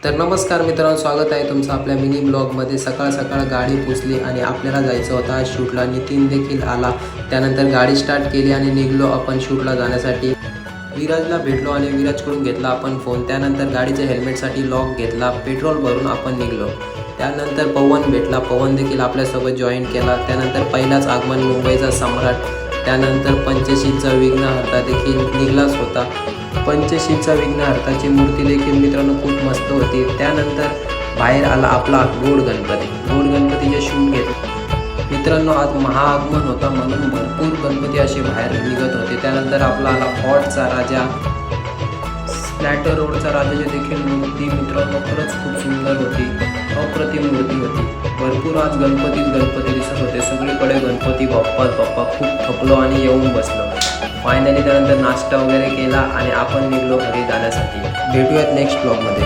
तर नमस्कार मित्रांनो, स्वागत आहे तुमचं आपल्या मिनी ब्लॉगमध्ये। सकाळ सकाळ गाडी पोचली आणि आपल्याला जायचं होतं आज शूटला। नितीन देखील आला। त्यानंतर गाडी स्टार्ट केली आणि निघलो आपण शूटला जाण्यासाठी। विराजला भेटलो आणि विराजकडून घेतला आपण फोन। त्यानंतर गाडीच्या हेल्मेटसाठी लॉक घेतला, पेट्रोल भरून आपण निघलो। त्यानंतर पवन भेटला, पवन देखील आपल्यासोबत जॉईन केला। त्यानंतर पहिलाच आगमन मुंबईचा सम्राट, त्यानंतर पंचशीलचा विघ्नहर्ता देखील निघालाच होता। पंचशीलचा विघ्नहर्ताची मूर्ती देखील मित्रांनो खूप मस्त होती। त्यानंतर बाहेर आला आपला गोड गणपती। गोड गणपतीचे शूट घेतले मित्रांनो। आज महाआगमन होता म्हणून भरपूर गणपती असे बाहेर निघत होते। त्यानंतर आपला आला फोर्टचा राजा, स्प्लॅटर रोडचा राजाची देखील मूर्ती मित्रांनो खरंच खूप सुंदर होती, अप्रतिम मूर्ती होती। भरपूर आज गणपती दिसत होते, सगळीकडे गणपती बाप्पाच बाप्पा। खूप थकलो आणि येऊन बसलो। फायनली त्यानंतर नाश्ता वगैरे केला आणि आपण निघलो घरी जाण्यासाठी। भेटूयात नेक्स्ट ब्लॉगमध्ये।